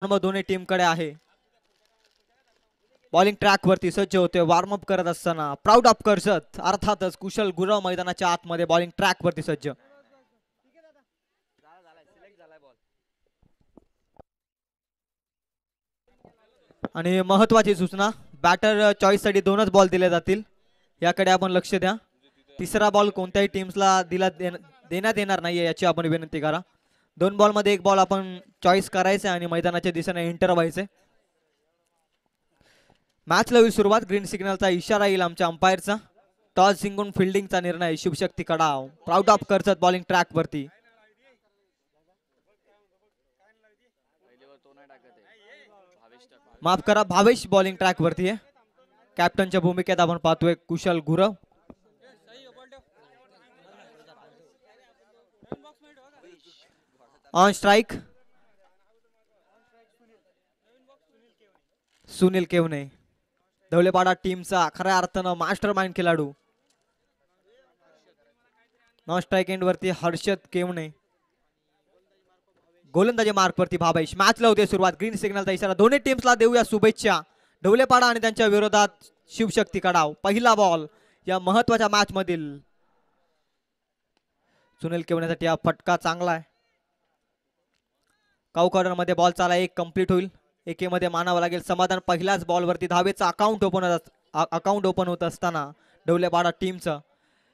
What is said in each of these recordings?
दोन्ही टीम कडे आहे. बॉलिंग ट्रॅक वरती सज्ज होते. वॉर्मअप करत असताना प्राऊड ऑफ कर्जत अर्थातच कुशल गुरव मैदानाच्या आतमध्ये बॉलिंग ट्रॅक वरती सज्ज. आणि महत्वाची सूचना, बॅटर चॉईस साठी दोनच बॉल दिले जातील, याकडे आपण लक्ष द्या. तिसरा बॉल कोणत्याही टीम्सला देण्यात येणार नाहीये याची आपण विनंती करा. 2 बॉल मध्ये 1 बॉल आपण चॉईस करायचे आणि मैदानाच्या दिशेने एंटर व्हायचे. मॅचला होईल सुरुवात. ग्रीन सिग्नलचा इशारा येईल आमच्या अंपायरचा. टॉस जिंकून फिल्डिंगचा निर्णय शिवशक्ती कडाव. Proud of Karjat bowling track वरती. माफ करा, भावेश बॉलिंग ट्रॅक वरती आहे. कॅप्टनच्या भूमिकेत आपण पाहतोय कुशल गुरव. ऑन स्ट्राइक सुनील केवने, धवलेपाडा टीमचा खऱ्या अर्थानं मास्टर माइंड खेळाडू. नॉन स्ट्राइक एंड वरती हर्षद केवने. गोलंदाजी मार्क वरती भावेश. मॅचला होते सुरुवात. ग्रीन सिग्नलचा इशारा. दोन्ही टीम्सला देऊया शुभेच्छा. ढवलेपाडा आणि त्यांच्या विरोधात शिवशक्ती कडाव. पहिला बॉल या महत्वाच्या मॅच मधील. सुनील केवनेसाठी हा फटका चांगला आहे. काऊ कॉर्नर मध्ये बॉल चाला 1 कंप्लीट होईल. एके मध्ये मानावं लागेल समाधान. पहिल्याच बॉल वरती धावेचा अकाउंट ओपन होत असताना ढवलेपाडा टीमचं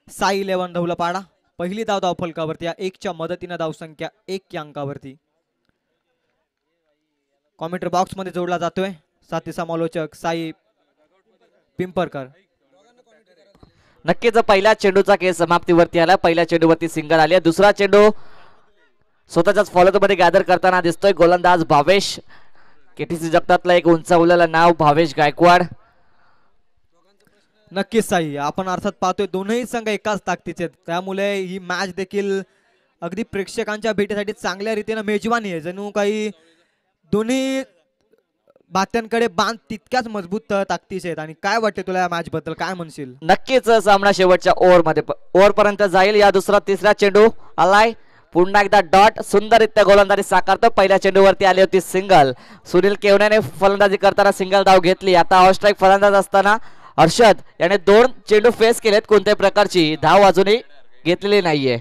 साई 11 ढवलेपाडा पहिली धाव फलकावरती. 1 च्या मदतीने धावसंख्या 1 या अंकावरती. कॉमेंट्री बॉक्स मध्ये जोडला जातोय साथी समालोचक साई पिंपरकर. नक्कीच पहिल्या चेंडूचा खेळ समाप्तीवरती आला. पहिल्या चेंडूवरती सिंगल आली. दुसरा चेंडू स्वतःच्याच फॉलोअर मध्ये गॅदर करताना दिसतोय गोलंदाज भावेश. केटीसी जगतातलं एक उंचावलेलं नाव भावेश गायकवाड. नक्कीच साई, आपण अर्थात पाहतोय दोनही संघ एकाच ताकदीचे, त्यामुळे ही मॅच देखील अगदी प्रेक्षकांच्या भेटीसाठी चांगल्या रीतीने मेजवानी आहे. जणू काही दोन्ही बात्यांकडे बांध तितक्याच मजबूत ताकदीचे आहेत. आणि काय वाटते तुला या मॅच बद्दल, काय म्हणशील? नक्कीच सामना शेवटच्या ओव्हर पर्यंत जाईल. या तिसरा चेंडू आलाय. पुन्हा एकदा डॉट. सुंदररित्या गोलंदाजी साकारतो. पहिल्या चेंडूवरती आली होती सिंगल. सुनील केवण्याने फलंदाजी करताना सिंगल धाव घेतली. आता ऑन स्ट्राइक फलंदाज असताना हर्षद याने 2 चेंडू फेस केलेत. कोणत्याही प्रकारची धाव अजूनही घेतलेली नाहीये.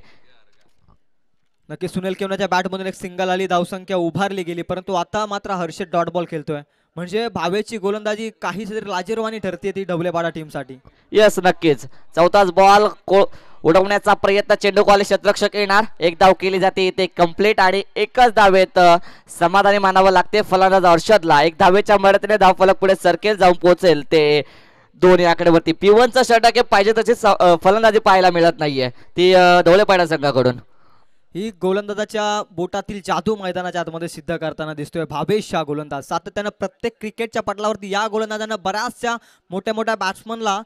नक्की सुनील केवण्याच्या बॅटमधून एक सिंगल आली, धावसंख्या उभारली गेली, परंतु आता मात्र हर्षद डॉट बॉल खेळतोय. म्हणजे भावेची गोलंदाजी काहीच लाजिरवाणी ठरते ती ढवलेपाडा टीमसाठी. यस, नक्कीच. चौथाच बॉल उडवण्याचा प्रयत्न. चेंडू कॉलेज क्षेत्ररक्षक येणार. 1 धाव केली जाते इथे कंप्लीट आणि एकच धावेत समाधानी मानावं लागते फलंदाज हर्षदला. 1 धावेच्या मदतीने धाव फलक पुढे सरकेल जाऊन पोहोचेल ते 2 आकड्यावरती. P1चा षटक पाहिजे तशी फलंदाजी पाहायला मिळत नाहीये ती ढवलेपाडा संघाकडून. ही गोलंदाजाच्या बोटातील जादू मैदानाच्या आतमध्ये सिद्ध करताना दिसतोय भावेश हा गोलंदाज. सातत्यानं प्रत्येक क्रिकेटच्या पटलावरती या गोलंदाजानं बऱ्याचशा मोठ्या बॅट्समनला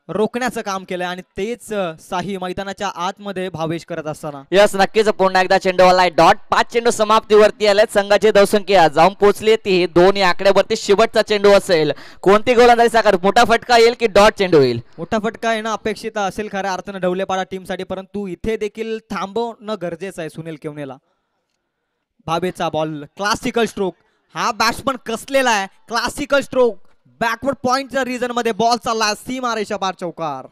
रोखण्याचं काम केलंय आणि तेच साही मैदानाच्या आतमध्ये भावेश करत असताना. यस, नक्कीच. पुन्हा एकदा चेंडू आलाय डॉट. 5 चेंडू समाप्तीवरती आले. संघाची धावसंख्या जाऊन पोहोचली ती 2 आकड्यावरती. शेवटचा चेंडू असेल. कोणती गोलंदाजी साकार? मोठा फटका येईल की डॉट चेंडू येईल? मोठा फटका येणं अपेक्षित असेल खऱ्या अर्थानं ढवलेपाडा टीमसाठी, परंतु इथे देखील थांबवणं गरजेचं आहे सुनील केवनेला. भावेचा बॉल क्लासिकल स्ट्रोक. हा बॅट्समन कसलेला आहे. क्लासिकल स्ट्रोक बॅकवर्ड पॉइंटच्या रिजन मध्ये बॉल चालला सीमा रेषा पार चौकार.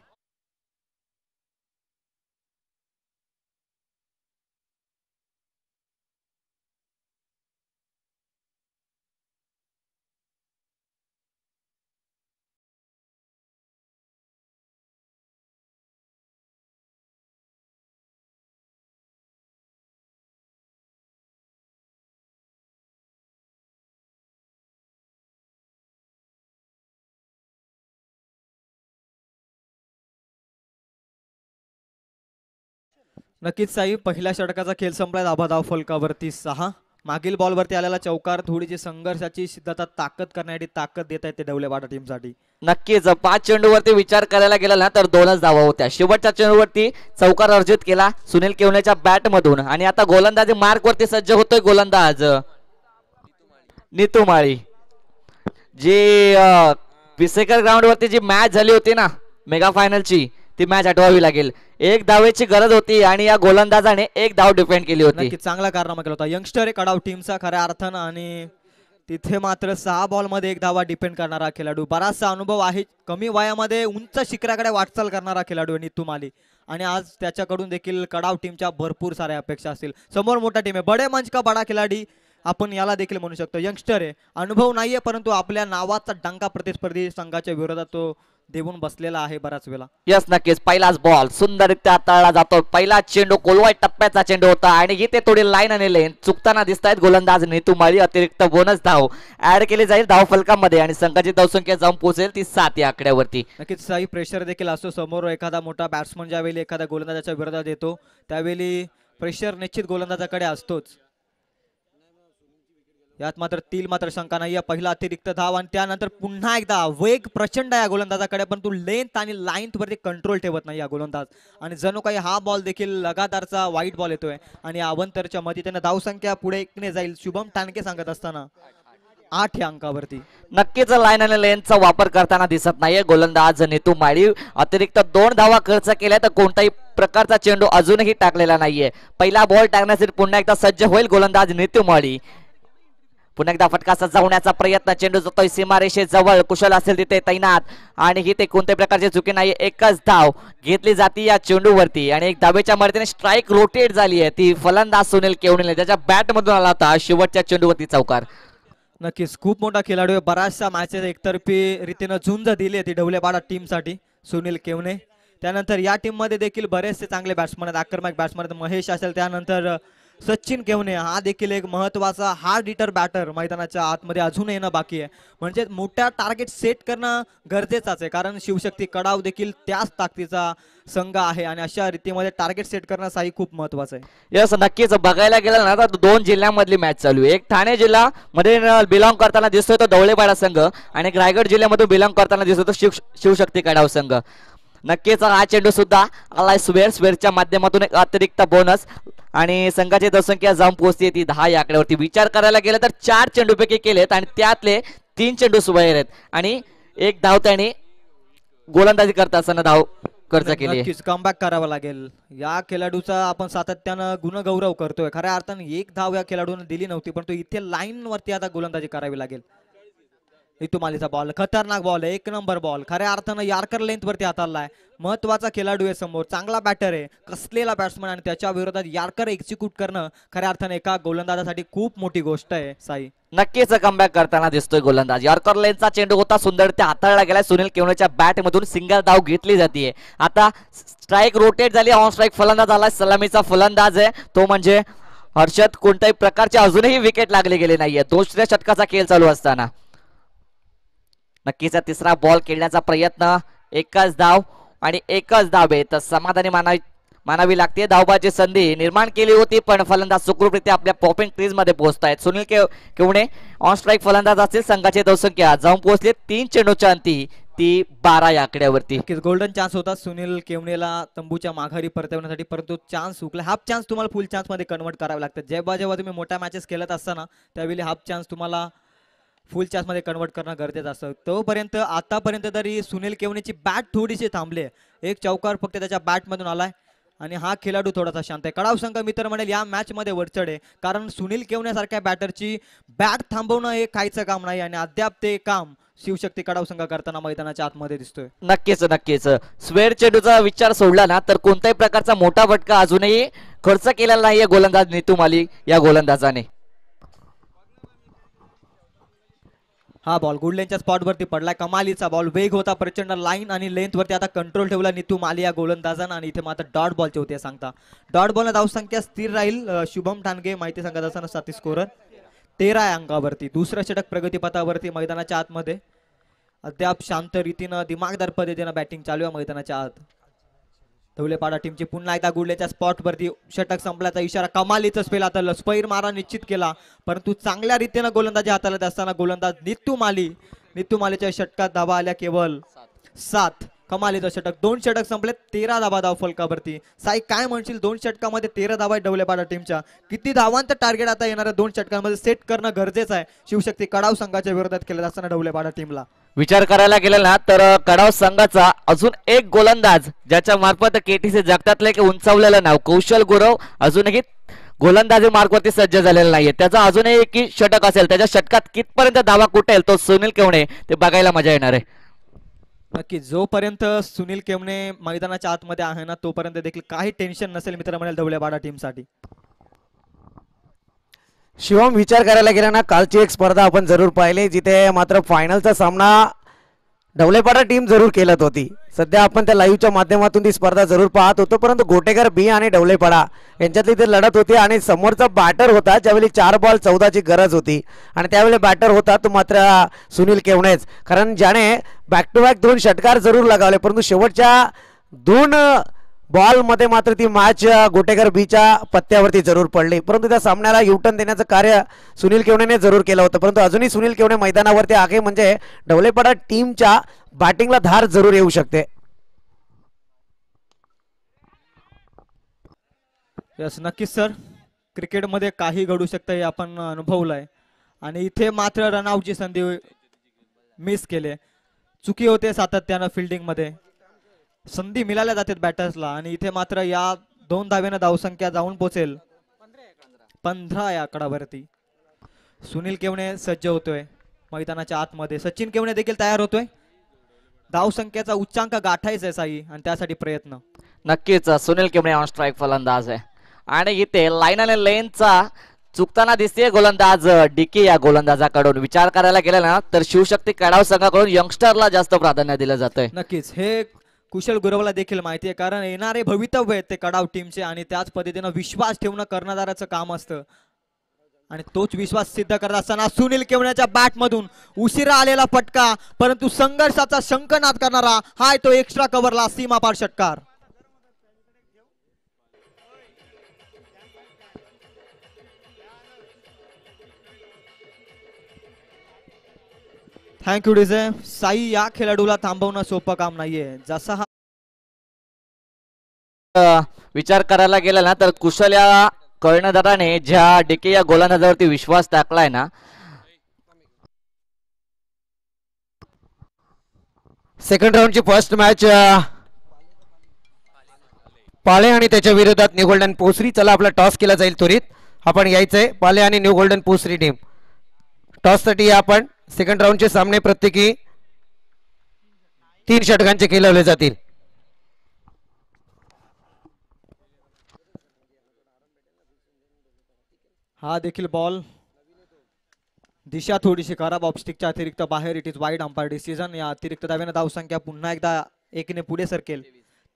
नक्कीच साई, पहिल्या षटकाचा खेळ संपलाय. धाव फलकावरती 6. मागील बॉलवरती आलेला चौकार थोडीशी संघर्षाची सिद्धता ताकद करण्यासाठी ताकद देत आहे ते ढवलेपाडा टीमसाठी. नक्कीच. 5 चेंडूवरती विचार करायला गेला ना तर 2च धावा होत्या. शेवटच्या चेंडूवरती चौकार अर्जित केला सुनील केवण्याच्या बॅट मधून. आणि आता गोलंदाजी मार्क वरती सज्ज होतोय गोलंदाज नीतू माळी. जी विसेकर ग्राउंड वरती जी मॅच झाली होती ना मेगा फायनलची, ती मॅच आठवावी लागेल. एक धावेची गरज होती आणि या गोलंदाजाने एक धाव डिफेंड केली होती. नक्की चांगला कारनामा केला होता यंगस्टर आहे कडाव टीमचा खऱ्या अर्थानं, आणि तिथे मात्र 6 बॉलमध्ये 1 धावा डिपेंड करणारा खेळाडू, बराचसा अनुभव आहे, कमी वयामध्ये उंच शिखराकडे वाटचाल करणारा खेळाडू आहे नितू माली, आणि आज त्याच्याकडून देखील कडाव टीमच्या भरपूर साऱ्या अपेक्षा असतील. समोर मोठा टीम आहे, बडे मंच का बडा खिलाडी आपण याला देखील म्हणू शकतो. यंगस्टर आहे, अनुभव नाहीये, परंतु आपल्या नावाचा डंका प्रतिस्पर्धी संघाच्या विरोधात तो देऊन बसलेला आहे बराच वेळा. यस नक्कीच. पहिलाच बॉल सुंदररित्या हाताळला जातो. पहिला चेंडू कोलवाय टप्प्याचा चेंडू होता आणि इथे थोडी लाईन आणि लेन चुकताना दिसत आहेत गोलंदाज नितू माळी. अतिरिक्त बोनस धाव ऍड केली जाईल धाव फलकामध्ये आणि संघाची धावसंख्या जाऊन पोहोचेल ती 7 या आकड्यावरती. नक्कीच काही प्रेशर देखील असतो. समोर एखादा मोठा बॅट्समन ज्यावेळी एखाद्या गोलंदाजाच्या विरोधात येतो त्यावेळी प्रेशर निश्चित गोलंदाजाकडे असतोच. यात मात्र मात्र शंका नाही. पहिला अतिरिक्त धाव आणि त्यानंतर पुन्हा एकदा वेग प्रचंड आहे या गोलंदाजाकडे, पण तू लेंथ आणि लाईन वरती कंट्रोल ठेवत नाही या गोलंदाज, आणि जणू काही हा बॉल देखील लगातारचा वाईट बॉल येतोय आणि अवंतरच्या मध्ये त्यांना धावसंख्या पुढे एकने जाईल. शुभम टाणके सांगत असताना 8 या अंकावरती. नक्कीच लाईन आणि लेनचा वापर करताना दिसत नाहीये गोलंदाज नितू माळी. अतिरिक्त 2 धावा खर्च केल्या तर कोणताही प्रकारचा चेंडू अजूनही टाकलेला नाहीये. पहिला बॉल टाकण्यासाठी पुन्हा एकदा सज्ज होईल गोलंदाज नितू माळी. पुन्हा एकदा फटका सजवण्याचा प्रयत्न, चेंडू जातोय सीमारेषेजवळ, कुशल असेल तिथे तैनात आणि इथे कोणत्याही प्रकारची चुकी नाही. एकच धाव घेतली जाते या चेंडूवरती आणि एक धावेच्या मदतीने स्ट्राईक रोटेट झाली आहे. ती फलंदाज सुनील केवणे त्याच्या बॅट मधून आला होता शेवटच्या चेंडूवरती चौकार. नक्कीच खूप मोठा खेळाडू आहे. बऱ्याचशा मॅचेस एकतर्फी रीतीनं झुंज दिली आहे ती ढवलेपाडा टीमसाठी सुनील केवणे. त्यानंतर या टीम मध्ये देखील बरेचसे चांगले बॅट्समन आहेत, आक्रमक बॅट्समन आहेत. महेश असेल, त्यानंतर सचिन केवणे हा देखील एक महत्वाचा हार्ड हिटर बॅटर मैदानाच्या आतमध्ये अजून येणं बाकी आहे. म्हणजे मोठ्या टार्गेट सेट करणं गरजेचंच आहे, कारण शिवशक्ती कडाव देखील त्याच ताकदीचा संघ आहे आणि अशा रीतीमध्ये टार्गेट सेट करणं साही खूप महत्वाचं आहे. यस नक्कीच. बघायला गेलं ना तर 2 जिल्ह्यांमधली मॅच चालू आहे. एक ठाणे जिल्हा मध्ये बिलॉंग करताना दिसतोय तो ढवळेपाडा संघ आणि एक रायगड जिल्ह्यामधून बिलॉंग करताना दिसतोय तो शिवशक्ती कडाव संघ. नक्कीच हा चेंडू सुद्धा आलाय स्वेअरच्या माध्यमातून एक अतिरिक्त बोनस आणि संघाची धावसंख्या जाऊन पोहोचते ती 10 या आकड्यावरती. विचार करायला गेलं तर 4 चेंडूपैकी केलेत आणि त्यातले 3 चेंडू सुबाहेर आहेत आणि एक धाव त्याने गोलंदाजी करता असताना धाव खर्च केली. नक्कीच कमबॅक करावा लागेल. या खेळाडूचा आपण सातत्यानं गुणगौरव करतोय. खऱ्या अर्थाने एक धाव या खेळाडूने दिली नव्हती, परंतु इथे लाईन वरती आता गोलंदाजी करावी लागेल. नितू मालीचा बॉल खतरनाक बॉल आहे, 1 नंबर बॉल. खऱ्या अर्थानं यार्कर लेंथ वरती हाताळलाय. महत्वाचा खेळाडू आहे समोर, चांगला बॅटर आहे, कसलेला बॅट्समन, आणि त्याच्या विरोधात यार्कर एक्झिक्यूट करणं खऱ्या अर्थाने एका गोलंदाजासाठी खूप मोठी गोष्ट आहे साई. नक्कीच कमबॅक करताना दिसतोय गोलंदाज. यॉर्कर लेनचा चेंडू होता, सुंदर त्या हाताळला गेलाय. सुनील केवणेच्या बॅट मधून सिंगल धाव घेतली जाते. आता स्ट्राईक रोटेट झाली, ऑन स्ट्राईक फलंदाज आला, सलामीचा फलंदाज आहे तो म्हणजे हर्षद. कोणत्याही प्रकारचे अजूनही विकेट लागले गेले नाहीये 2ऱ्या षटकाचा खेळ चालू असताना. नक्कीच 3रा बॉल खेळण्याचा प्रयत्न, एकच धाव आणि एकच धाव आहे तर समाधानी मानावी लागते. धावबाची संधी निर्माण केली होती पण फलंदाज सुखरूपरित्या आपल्या पॉपिंग क्रीज मध्ये पोहोचतायत. सुनील केवणे ऑन स्ट्राईक फलंदाज असतील. संघाची धावसंख्या जाऊन पोहोचली 3 चेंडूच्या अंती ती 12 या आकड्यावरती. गोल्डन चान्स होता सुनील केवणेला तंबूच्या माघारी परतवण्यासाठी, परंतु चान्स हुकला. हाफ चान्स तुम्हाला फुल चान्स मध्ये कन्वर्ट करावे लागतात. जेव्हा तुम्ही मोठ्या मॅचेस खेळत असताना त्यावेळी हाफ चान्स तुम्हाला फुल चान्स मध्ये कन्वर्ट करणं गरजेचं असतं. तोपर्यंत आतापर्यंत तरी सुनील केवणेची बॅट थोडीशी थांबली आहे. एक चौकार फक्त त्याच्या बॅट मधून आलाय आणि हा खेळाडू थोडासा शांत आहे. कडाव संघ मित्र म्हणेल या मॅच मध्ये वरचढ आहे, कारण सुनील केवण्यासारख्या बॅटरची बॅट थांबवणं हे काहीच काम नाही आणि अद्याप ते काम शिवशक्ती कडाव संघ करताना मैदानाच्या आतमध्ये दिसतोय. नक्कीच स्वेअर चेंडूचा विचार सोडला ना तर कोणत्याही प्रकारचा मोठा फटका अजूनही खर्च केलेला नाहीये गोलंदाज नितू माली या गोलंदाजाने. हा बॉल गुडलेनच्या स्पॉट वरती पडलाय. कमालीचा बॉल, वेग होता प्रचंड, लाईन आणि लेंथ वरती आता कंट्रोल ठेवला नितू माली या गोलंदाजानं आणि इथे मात्र डॉट बॉलचे होते सांगता. डॉट बॉल धावसंख्या स्थिर राहील. शुभम ठाणगे माहिती सांगत असताना 7 स्कोरर 13 अंकावरती. 2रं षटक प्रगतीपथावरती मैदानाच्या आतमध्ये अद्याप शांत रीतीनं दिमागदार पद्धतीनं बॅटिंग चालू आहे मैदानाच्या आत. धवलेपाडा टीमची पुन्हा एकदा गुडलेच्या स्पॉट वरती षटक संपल्याचा इशारा. कमालीचा स्पेल आता लस्पैर मारा निश्चित केला, परंतु चांगल्या रीतीनं गोलंदाजी हाताळत असताना गोलंदाज नितू मालीच्या षटकात धावा आल्या केवळ 7. कमालीचं षटक, 2 षटक संपले, 13 धावा धाव फलकावरती. साई काय म्हणशील, 2 षटकामध्ये 13 धावा डवलेपाडा टीमच्या. किती धावांचं टार्गेट आता येणाऱ्या 2 षटकांमध्ये सेट करणं गरजेचं आहे शिवशक्ती कडाव संघाच्या विरोधात केलं असताना डवलेपाडा टीमला. विचार करायला गेला ना तर कडाव संघाचा अजून एक गोलंदाज ज्याच्या मार्फत केटीसी जगतातले एक उंचावलेलं नाव कौशल गुरव अजूनही गोलंदाजी मार्गवरती सज्ज झालेला नाहीये. त्याचा अजूनही एक षटक असेल, त्याच्या षटकात कितपर्यंत धावा कुठेल तो सुनील केवणे ते बघायला मजा येणार आहे. नक्की, जोपर्यंत सुनील केवणे मैदानाच्या आतमध्ये आहे ना तोपर्यंत देखील काही टेन्शन नसेल मित्र म्हणेल डवलेपाडा टीमसाठी. शिवम, विचार करायला गेला ना कालची एक स्पर्धा आपण जरूर पाहिली जिथे मात्र फायनलचा सामना डवलेपाडा टीम जरूर खेळत होती. सध्या आपण त्या लाईव्हच्या माध्यमातून ती स्पर्धा जरूर पाहत होतो, परंतु गोटेकर बी आणि डवलेपाडा यांच्यातली ती लढत होती आणि समोरचा बॅटर होता ज्यावेळी 4 बॉल 14ची गरज होती आणि त्यावेळी बॅटर होता तो मात्र सुनील केवणेच, कारण ज्याने बॅक टू बॅक 2 षटकार जरूर लगावले परंतु शेवटच्या 2 बॉल मध्ये मात्र ती मॅच गोटेकर बीच्या पत्त्यावरती जरूर पडली. परंतु त्या सामन्याला युटर्न देण्याचं कार्य सुनील केवणेने जरूर केलं होतं, परंतु अजूनही सुनील केवणे मैदानावरती आहे म्हणजे डवलेपाडा टीमच्या बॅटिंगला धार जरूर येऊ शकते. यस, नक्कीच सर, क्रिकेटमध्ये काही घडू शकतं हे आपण अनुभवलंय आणि इथे मात्र रनआउटची संधी मिस केले. चुकी होते सातत्यानं फिल्डिंगमध्ये, संधी मिळाल्या जातात बॅटर्सला आणि इथे मात्र या 2 धावेनं धावसंख्या जाऊन पोहोचेल 15 या आकडावरती. सुनील केवणे सज्ज होतोय मैदानाच्या आतमध्ये, सचिन केवणे देखील तयार होतोय. धावसंख्येचा उच्चांक गाठायचा आहे साई आणि त्यासाठी प्रयत्न. नक्कीच सुनील केवणे ऑन स्ट्राईक फलंदाज आहे आणि इथे लाईन आणि लेनचा चुकताना दिसते गोलंदाज डीके या गोलंदाजाकडून. विचार करायला गेला ना तर शिवशक्ती कडाव संघाकडून यंगस्टरला जास्त प्राधान्य दिलं जातंय. नक्कीच, हे कुशल गुरवला देखील माहिती आहे, कारण येणारे भवितव्य आहेत ते कडाव टीमचे आणि त्याच पद्धतीनं विश्वास ठेवणं कर्णधाराचं काम असतं आणि तोच विश्वास सिद्ध करत असताना सुनील केवण्याच्या बॅट मधून उशिरा आलेला फटका, परंतु संघर्षाचा शंखनाद करणारा हाय तो एक्स्ट्रा कव्हरला सीमापार षटकार. Thank you DJ. साई, या खेळाडूला थांबवणं सोपं काम नाहीये. जसा हा विचार करायला गेला ना तर कुशल या कर्णधाराने ज्या डीके या गोलंदाजावरती विश्वास टाकलाय ना, सेकंड राऊंडची फर्स्ट मॅच पाले आणि त्याच्या विरोधात न्यू गोल्डन पोसरी. चला, आपला टॉस केला जाईल त्वरित. आपण यायचंय पाले आणि new golden Posari team. Toss साठी आपण सेकंड राऊंडचे सामने प्रत्येकी 3 षटकांचे खेळवले जातील. हा देखील बॉल दिशा थोडीशी खराब, ऑफस्टिकच्या अतिरिक्त बाहेर. It is wide umpire decision. या अतिरिक्त धाव्यानं धावसंख्या पुन्हा एकदा 1ने पुढे सरकेल.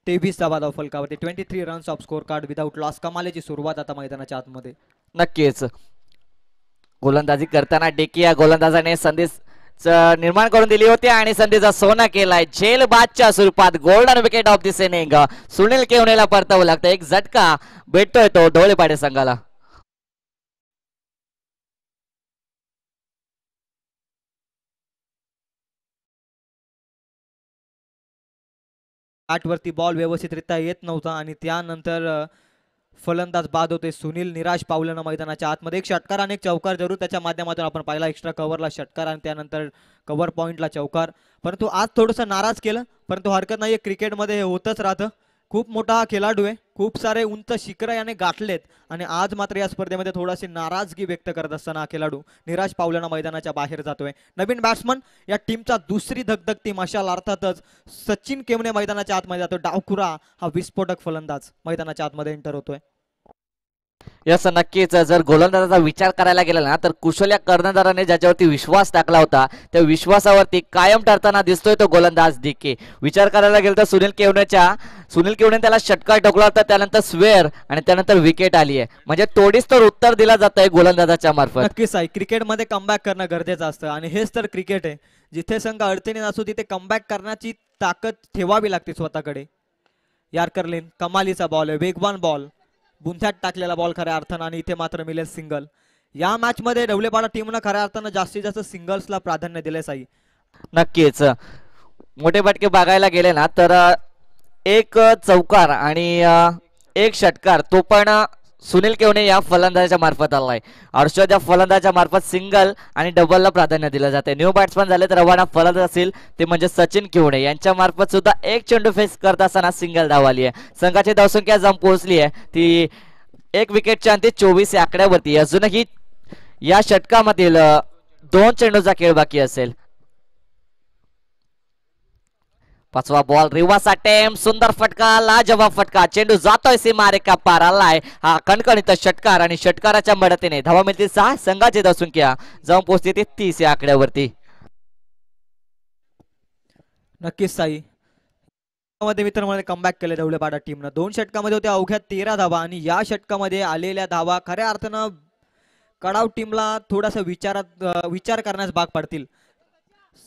23 धावा धाव फलकावरती. 23 runs off score card without loss. कमालीची सुरुवात आता मैदानाच्या आतमध्ये. नक्कीच गोलंदाजी करताना डेकी या गोलंदाजाने संदेश निर्माण करून दिली होती आणि संधीचा सोना केलाय. झेल बादच्या स्वरूपात golden wicket of this inning Sunil केवणेला परतावं लागतं. एक झटका भेटतोय तो ढवळेपाडे संघाला. आठवरती बॉल व्यवस्थितरित्या येत नव्हता आणि त्यानंतर फलंदाज बाद होते. सुनील निराश पावलं मैदानाच्या आतमध्ये. एक षटकार आणि एक चौकार जरूर त्याच्या माध्यमातून आपण पाहिला. एक्स्ट्रा कव्हरला षटकार आणि त्यानंतर कव्हर पॉइंटला चौकार. परंतु आज थोडंसं नाराज केलं, परंतु हरकत नाही, क्रिकेटमध्ये हे होतच राहतं. खूप मोठा हा खेळाडू आहे, खूप सारे उंच शिखर याने गाठलेत आणि आज मात्र या स्पर्धेमध्ये थोडीशी नाराजगी व्यक्त करत असताना हा खेळाडू निराश पावल्यानं मैदानाच्या बाहेर जातोय. नवीन बॅट्समन या टीमचा दुसरी धगधगती मशाल अर्थातच सचिन केवणे मैदानाच्या आतमध्ये जातो. डावखुरा हा विस्फोटक फलंदाज मैदानाच्या आतमध्ये एंटर होतोय. यस, नक्कीच जर गोलंदाजाचा विचार करायला गेला ना तर कुशल या कर्णधाराने ज्याच्यावरती विश्वास टाकला होता त्या विश्वासावरती कायम ठरताना दिसतोय तो गोलंदाज डीके. विचार करायला गेला तर सुनील केवणे त्याला षटकार ठोकला होता, त्यानंतर स्वेअर आणि त्यानंतर विकेट आली आहे. म्हणजे तोडीस तर उत्तर दिला जात आहे गोलंदाजाच्या मार्फत. नक्कीच आहे, क्रिकेटमध्ये कमबॅक करणं गरजेचं असतं आणि हेच तर क्रिकेट आहे. जिथे संघ अडचणीत असतो तिथे कमबॅक करण्याची ताकद ठेवावी लागते स्वतःकडे. यार्कर लेन कमालीचा बॉल आहे, वेगवान बॉल, बुंथ्यात टाकलेला बॉल खऱ्या अर्थानं आणि इथे मात्र मिळेल सिंगल. या मॅच मध्ये ढवळेपाडा टीमनं खऱ्या अर्थानं जास्तीत जास्त सिंगल्सला प्राधान्य दिले साई. नक्कीच मोठे फटके बघायला गेले ना तर एक चौकार आणि एक षटकार तो पण सुनील केवणे या फलंदाजाच्या मार्फत आलाय. हर्षद या फलंदाजाच्या मार्फत सिंगल आणि डबलला प्राधान्य दिलं जाते. न्यू बॅट्समन झाले तर रवाना फलंदाज असेल ते म्हणजे सचिन केवणे यांच्या मार्फत सुद्धा एक चेंडू फेस करत असताना सिंगल धाव आली आहे. संघाची धावसंख्या जम पोहोचली आहे ती एक विकेटच्या अंती 24 या आकड्यावरती. अजूनही या षटकामधील 2 चेंडूचा खेळ बाकी असेल. पाचवा बॉल रिवर्स अटेम्प्ट सुंदर फटका लाजवाब फटका चेंडू जातोय सीमारेखा पार आलाय. हा कणकणीत षटकार आणि षटकाराच्या मदतीने धावा मिळतील 6. संघाची धावसंख्या जाऊन पोहोचते ती 30 या आकड्यावरती. नक्कीच साई मध्ये मित्रांमध्ये कमबॅक केले ढवळेपाडा टीमनं. 2 षटकामध्ये होत्या अवघ्या 13 धावा आणि या षटकामध्ये आलेल्या धावा खऱ्या अर्थानं कडाव टीमला थोडासा विचार करण्यास भाग पडतील.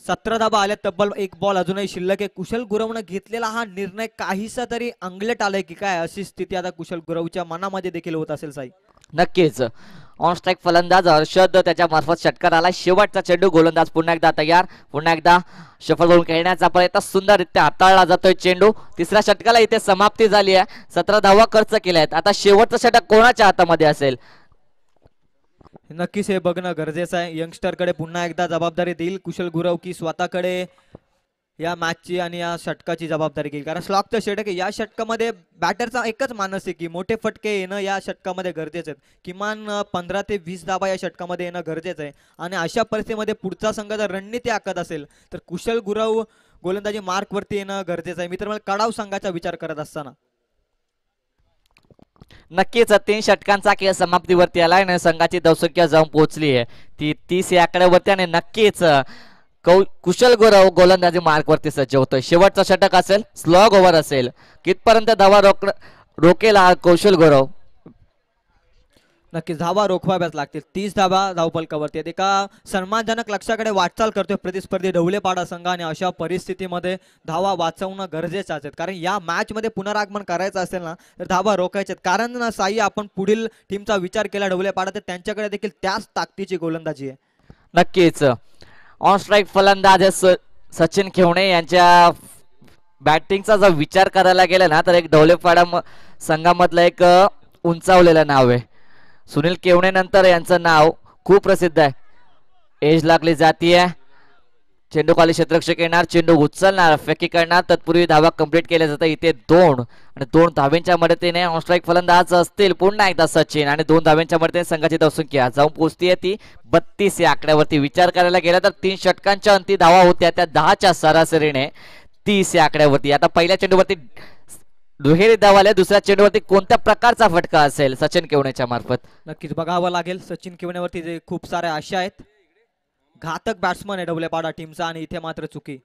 17 धाबा आल्या तब्बल 1 बॉल अजूनही शिल्लक आहे. कुशल गुरवनं घेतलेला हा निर्णय काहीसा तरी अंगलट आलाय की काय अशी स्थिती आता कुशल गुरवच्या मनामध्ये देखील होत असेल साई. नक्कीच ऑन स्ट्राईक फलंदाज हर्षद त्याच्या मार्फत षटकार आला. शेवटचा चेंडू गोलंदाज पुन्हा एकदा तयार. पुन्हा एकदा सफल करून खेळण्याचा प्रयत्न सुंदररित्या हाताळला जातोय चेंडू. तिसऱ्या षटकाला इथे समाप्ती झाली आहे. 17 धावा खर्च केल्या आहेत. आता शेवटचं षटक कोणाच्या हातामध्ये असेल नक्कीच हे बघणं गरजेचं आहे. यंगस्टर कडे पुन्हा एकदा जबाबदारी देईल कुशल गुरव की स्वतःकडे या मॅचची आणि या षटकाची जबाबदारी घेईल. कारण स्लॉगचं षटक या षटकामध्ये बॅटरचा एकच मानस आहे की मोठे फटके येणं या षटकामध्ये गरजेचं आहे. किमान 15 ते 20 धाबा या षटकामध्ये येणं गरजेचं आहे. आणि अशा परिस्थितीमध्ये पुढचा संघ जर रणनीती आखत असेल तर कुशल गुरव गोलंदाजी मार्कवरती येणं गरजेचं आहे. मित्रांनो कडाव संघाचा विचार करत असताना नक्कीच 3 षटकांचा खेळ समाप्तीवरती आलाय आणि संघाची धावसंख्या जाऊन पोहोचली आहे ती 30 या आकड्यावरती. आणि नक्कीच कुशल गुरव गोलंदाजी मार्कवरती सज्ज होतोय. शेवटचं षटक असेल स्लॉग ओव्हर असेल कितपर्यंत धावा रोकेल हा कुशल गुरव. नक्कीच धावा रोखवाव्याच लागतील. 30 धावा धावफलकावरती आहेत. एका सन्मानजनक लक्ष्याकडे वाटचाल करतोय प्रतिस्पर्धी ढवळेपाडा संघ आणि अशा परिस्थितीमध्ये धावा वाचवणं गरजेचं आहे. कारण या मॅच मध्ये पुनरागमन करायचं असेल ना तर धावा रोखायचे. कारण ना साई आपण पुढील टीमचा विचार केला ढवळेपाडा तर त्यांच्याकडे देखील त्याच ताकदीची गोलंदाजी आहे. नक्कीच ऑन स्ट्राईक फलंदाज सचिन केवणे यांच्या बॅटिंगचा जर विचार करायला गेला ना तर एक ढवळेपाडा संघामधलं एक उंचावलेलं नाव आहे. सुनील केवणे नंतर यांचं नाव खूप प्रसिद्ध आहे. एज लागली जातीये. चेंडू खाली क्षेत्ररक्षक येणार चेंडू उचलणार फेकी करणार तत्पूर्वी धावा कंप्लीट केल्या जातात. इथे 2 आणि 2 धाव्यांच्या मदतीने ऑन स्ट्राईक फलंदाज असतील पुन्हा एकदा सचिन आणि 2 धाव्यांच्या मदतीने संघाची धावसंख्या जाऊन पोहोचतीये ती 32 या आकड्यावरती. विचार करायला गेला तर 3 षटकांच्या अंती धावा होत्या त्या 10च्या सरासरीने 30 या आकड्यावरती. आता पहिल्या चेंडूवरती दुहेरी धाव आल्या. दुसऱ्या चेंडूवरती कोणत्या प्रकारचा फटका असेल सचिन केवणेच्या मार्फत नक्कीच बघावं लागेल. सचिन केवणेवरती जे खूप साऱ्या आशा आहेत. घातक बॅट्समन आहे ढवळेपाडा टीमचा आणि इथे मात्र चुकी.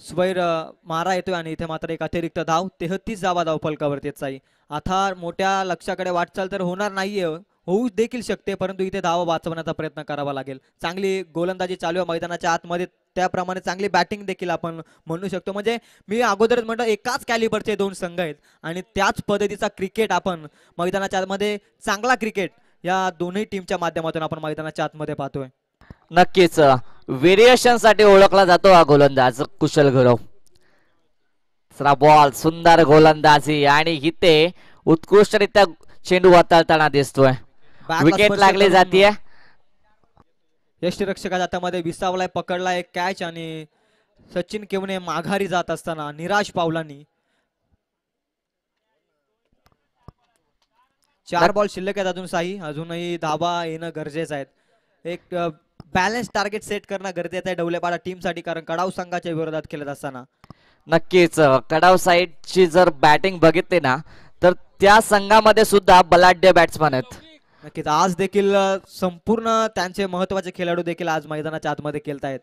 स्वैर मारा येतोय आणि इथे मात्र एक अतिरिक्त धाव. 33 धावा धावफलकावरती आहेत. आता मोठ्या लक्ष्याकडे वाटचाल तर होणार नाहीये होऊ देखील शकते परंतु इथे धावा वाचवण्याचा प्रयत्न करावा लागेल. चांगली गोलंदाजी चालू आहे मैदानाच्या आतमध्ये त्याप्रमाणे चांगली बॅटिंग देखील आपण म्हणू शकतो. म्हणजे मी अगोदरच म्हटलं एकाच कॅलिबरचे 2 संघ आहेत आणि त्याच पद्धतीचा क्रिकेट आपण मैदानाच्या आतमध्ये चांगला क्रिकेट या दोन्ही टीमच्या माध्यमातून आपण मैदानाच्या आतमध्ये पाहतोय. नक्कीच व्हेरिएशन साठी ओळखला जातो हा गोलंदाज कुशल गुरव. बॉल सुंदर गोलंदाजी आणि इथे उत्कृष्टरित्या चेंडू हाताळताना दिसतोय. विकेट लागली जातीये. यष्टीरक्षकाच्या हातामध्ये विसावलाय पकडलाय कॅच आणि सचिन केवणे माघारी जात असताना निराश पावलांनी 4 बॉल शिल्लक आहेत अजून साई. अजूनही धावा येणं गरजेचं आहे. एक बॅलन्स टार्गेट सेट करणं गरजेचं आहे ढवळेपाडा टीम साठी कारण कडाव संघाच्या विरोधात खेळत असताना. नक्कीच कडाव साईडची जर बॅटिंग बघितली ना तर त्या संघामध्ये सुद्धा बलाढ्य बॅट्समन आहेत. नक्कीच आज देखील संपूर्ण त्यांचे महत्वाचे खेळाडू देखील आज मैदानाच्या आतमध्ये खेळतायत.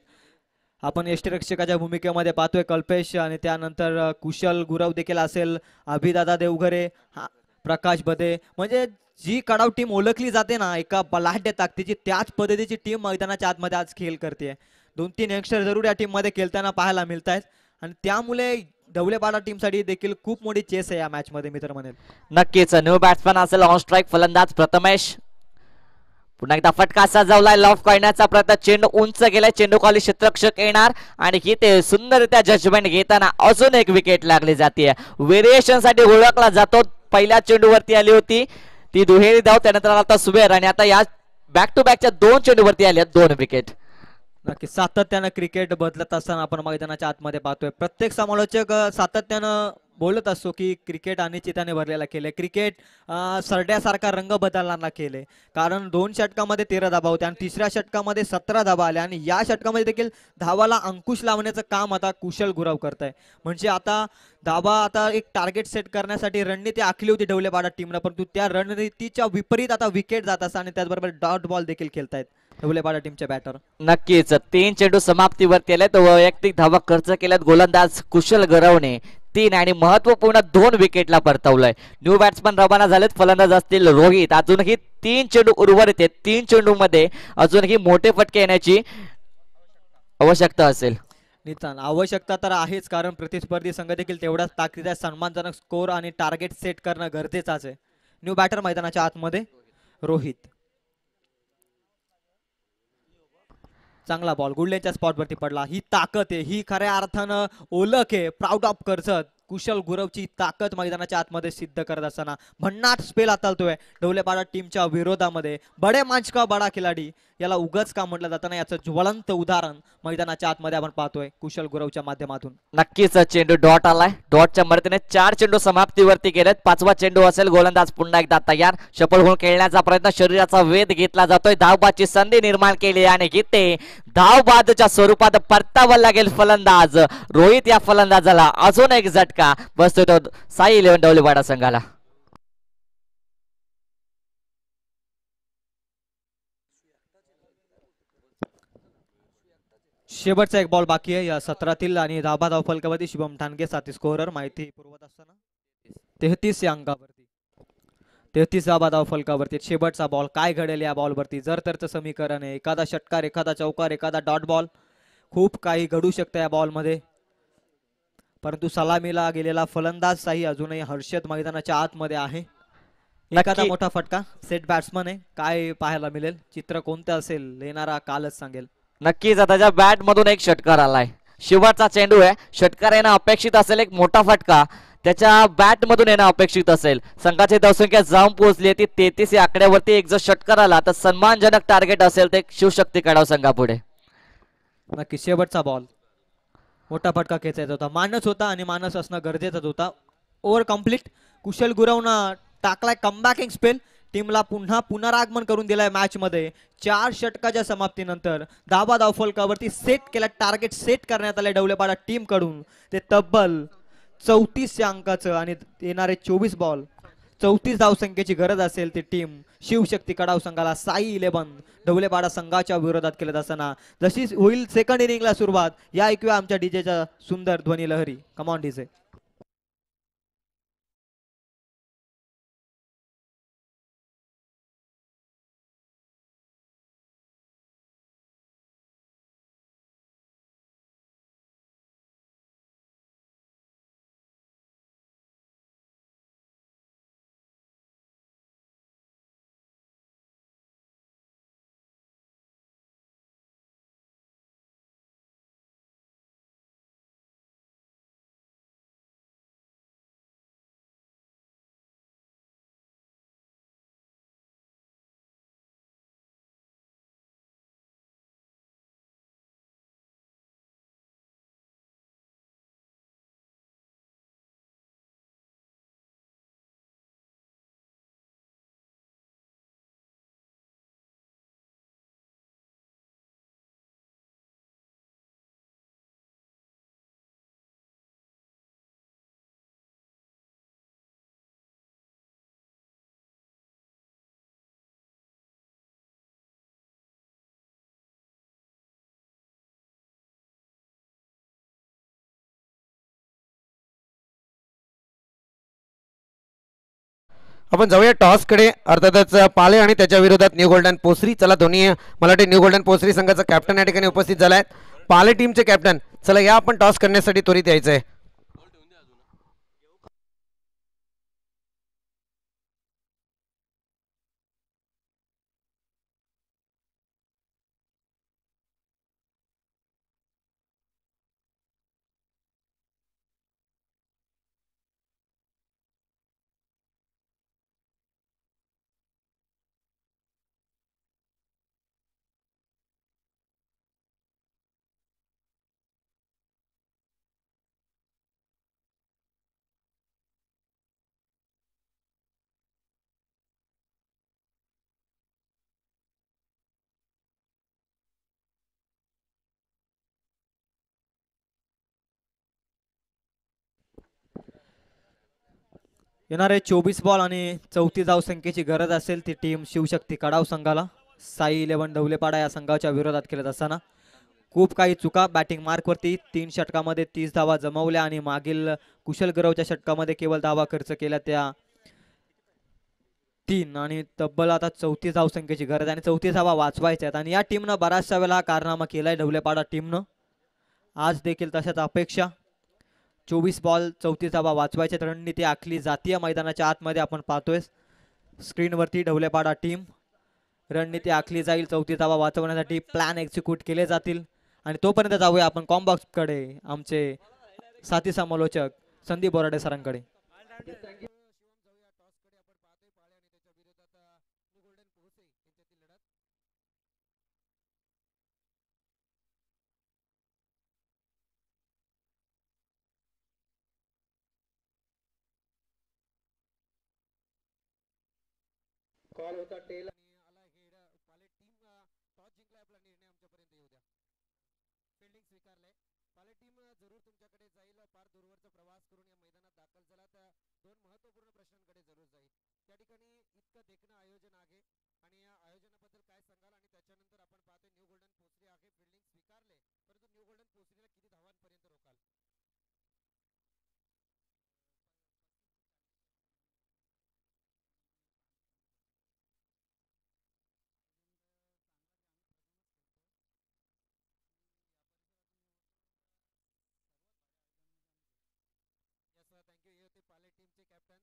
आपण यष्टीरक्षकाच्या भूमिकेमध्ये पाहतोय कल्पेश आणि त्यानंतर कुशल गुरव देखील असेल अभिदादा देवघरे प्रकाश बदे. म्हणजे जी कडाव टीम ओळखली जाते ना एका बलाढ्य ताकदीची त्याच पद्धतीची टीम मैदानाच्या आतमध्ये आज खेळ करते. 2-3 यंगस्टर जरूर या टीम मध्ये खेळताना पाहायला मिळत आहेत आणि त्यामुळे ढवळेपाडा टीम साठी देखील खूप मोठी चेस आहे या मॅच मध्ये मित्र म्हणेल. नक्कीच न्यू बॅट्समन असेल ऑन स्ट्राईक फलंदाज प्रथमेश पुन्हा एकदा फटका सजवलाय, लॉफ करण्याचा प्रयत्न, चेंडू उंच गेलाय, चेंडू खाली क्षेत्ररक्षक येणार आणि इथे सुंदररित्या जजमेंट घेताना अजून एक विकेट लागली जाते. व्हेरिएशन साठी ओळखला जातो. पहिल्या चेंडूवरती आली होती ती दुहेरी धाव, त्यानंतर आता सुबेर आणि आता या बॅक टू बॅकच्या 2 चेंडूवरती आल्या 2 विकेट. नक्की सातत्यानं क्रिकेट बदलत असताना आपण मैदानाच्या आतमध्ये पाहतोय. प्रत्येक समालोचक सातत्यानं बोलत असतो की क्रिकेट अनिश्चिताने भरलेला केले, क्रिकेट सरड्यासारखा रंग बदलणारा केले. कारण 2 षटकामध्ये 13 धाबा होत्या आणि तिसऱ्या षटकामध्ये 17 धाबा आल्या आणि या षटकामध्ये देखील धावाला अंकुश लावण्याचं काम आता कुशल गुराव करताय. म्हणजे आता धाबा आता एक टार्गेट सेट करण्यासाठी रणनीती आखली होती ढवलेपाडा टीमनं, परंतु त्या रणनीतीच्या विपरीत आता विकेट जात असतात आणि त्याचबरोबर डॉट बॉल देखील खेळतायत ढवलेपाडा टीमचे बॅटर. नक्कीच 3 चेंडू समाप्तीवरती आलेत. वैयक्तिक धावा खर्च केल्यात गोलंदाज कुशल गुरावने 3 आणि महत्वपूर्ण 2 विकेटला परतवलंय. न्यू बॅट्समन रवाना झालेत. फलंदाज असतील रोहित. अजूनही 3 चेंडू उर्वरित आहेत. 3 चेंडू मध्ये अजूनही मोठे फटके येण्याची आवश्यकता असेल. नितान आवश्यकता तर आहेच, कारण प्रतिस्पर्धी संघ देखील तेवढाच ताकदीचा सन्मानजनक स्कोर आणि टार्गेट सेट करणं गरजेचं आहे. न्यू बॅटर मैदानाच्या आतमध्ये रोहित. चांगला बॉल गुडलेच्या स्पॉटवरती पडला. ही ताकद आहे, ही खऱ्या अर्थानं ओळख आहे प्राऊड ऑफ कर्जत. कुशल गुरवची ताकद मैदानाच्या आतमध्ये सिद्ध करत असताना भन्नाट स्पेल हाताळतोय ढवलेपाडा टीमच्या विरोधामध्ये. बडे मांच का बडा खिलाडी याला उगाच का म्हटलं जातं ना, याचं ज्वलंत उदाहरण मैदानाच्या आतमध्ये आपण पाहतोय कुशल गुरवच्या माध्यमातून. नक्कीच चेंडू डॉट आलाय. डॉटच्या मदतीने 4 चेंडू समाप्तीवरती गेलेत. 5वा चेंडू असेल. गोलंदाज पुन्हा एकदा तयार. शपल होऊन खेळण्याचा प्रयत्न, शरीराचा वेध घेतला जातोय. धावबाची संधी निर्माण केली आणि इथे धावबादच्या स्वरूपात परतावा लागेल फलंदाज रोहित. या फलंदाजाला अजून एक झटका बसतोय तो साई 11 ढवलेपाडा संघाला. शेवटचा एक बॉल बाकी आहे या सत्रातील आणि धाबा धाव फलकावरती शुभम ठाणगे साथी स्कोरर माहिती पुरवत असताना 33 या अंकावरती 33 धाबा धाव फलकावरती. शेवटचा बॉल काय घडेल या बॉलवरती, जर तरचं समीकरण आहे. एखादा षटकार, एखादा चौकार, एखादा डॉट बॉल, खूप काही घडू शकतं या बॉलमध्ये. परंतु सलामीला गेलेला फलंदाज साई अजूनही हर्षद मैदानाच्या आतमध्ये आहे. एखादा मोठा फटका, सेट बॅट्समन आहे, काय पाहायला मिळेल, चित्र कोणतं असेल येणारा कालच सांगेल. नक्कीच त्याच्या बॅट मधून एक षटकार आलाय. शेवटचा चेंडू आहे. षटकार येणं अपेक्षित असेल. एक मोठा फटका त्याच्या बॅट मधून येणं अपेक्षित असेल. संघाची धावसंख्या जाऊन पोहोचली ती 33 या आकड्यावरती. एक जर षटकार आला तर सन्मानजनक टार्गेट असेल ते शिवशक्ती कडाव संघापुढे. नक्की शेवटचा बॉल मोठा फटका खेचायचा होता, मानस होता आणि मानस असणं गरजेचंच होता. Over complete. कुशल गुरवनं टाकलाय कमबॅकिंग स्पेल. टीमला पुन्हा पुनरागमन करून दिलाय मॅच मध्ये. 4 षटकाच्या समाप्तीनंतर धाबा धाव फलकावरती सेट केला, टार्गेट सेट करण्यात आले ढवलेपाडा टीम कडून. ते तब्बल 34 या अंकाचं आणि येणारे 24 बॉल 34 धावसंख्येची गरज असेल ती टीम शिवशक्ती कडाव संघाला साई 11 ढवलेपाडा संघाच्या विरोधात केलं असताना. जशी होईल सेकंड इनिंगला सुरुवात, या ऐकूया आमच्या डीजेच्या सुंदर ध्वनी लहरी. Come on DJ. आपण जाऊया टॉस कडे. अर्थातच पाले आणि त्याच्या विरोधात न्यू गोल्डन पोसरी. चला दोन्ही मला वाटते न्यू गोल्डन पोसरी संघाचा कॅप्टन या ठिकाणी उपस्थित झालाय. पाले टीमचे कॅप्टन, चला या आपण टॉस करण्यासाठी त्वरित यायचंय. येणारे 24 बॉल आणि 34 धावसंख्येची गरज असेल ती टीम शिवशक्ती कडाव संघाला साई 11 ढवलेपाडा या संघाच्या विरोधात खेळत असताना खूप काही चुका बॅटिंग मार्कवरती 3 षटकामध्ये 30 धावा जमवल्या आणि मागील कुशल गरवच्या षटकामध्ये केवळ धावा खर्च केल्या त्या 3 आणि तब्बल आता 34 धावसंख्येची गरज आणि 34 धावा वाचवायच्या आहेत आणि या टीमनं बऱ्याचशा वेळा कारनामा केलाय ढवलेपाडा टीमनं आज देखील तशाच अपेक्षा 24 बॉल 34 धावा वाचवायच्या रणनीती आखली जातीय मैदानाच्या आतमध्ये आपण पाहतोय स्क्रीनवरती ढवलेपाडा टीम रणनीती आखली जाईल 34 धावा वाचवण्यासाठी प्लॅन एक्झिक्यूट केले जातील आणि तोपर्यंत जाऊया आपण कॉम्बॉक्सकडे आमचे साथी समालोचक संदीप बोराडे सरांकडे. कॉल होता टेल आणि आला हेड पाले टीम टॉस जिंकलाय आपला निर्णय आमच्यापर्यंत येऊ द्या फिल्डिंग स्वीकारले पाले टीम जरूर तुमच्याकडे जाईल फार दूरवरचा प्रवास करून या मैदानात दाखल झाला तर दोन महत्त्वपूर्ण प्रश्नांकडे जरूर जाईल त्या ठिकाणी इतकं देखणं आयोजन आहे आणि या आयोजनाबद्दल काय सांगाल आणि त्याच्यानंतर आपण पाहतोय न्यू गोल्डन पोसरी आहे फिल्डिंग स्वीकारले परंतु न्यू गोल्डन पोसरीला किती धावांपर्यंत रोखाल. थँक्यू. हे होते पाले टीमचे कॅप्टन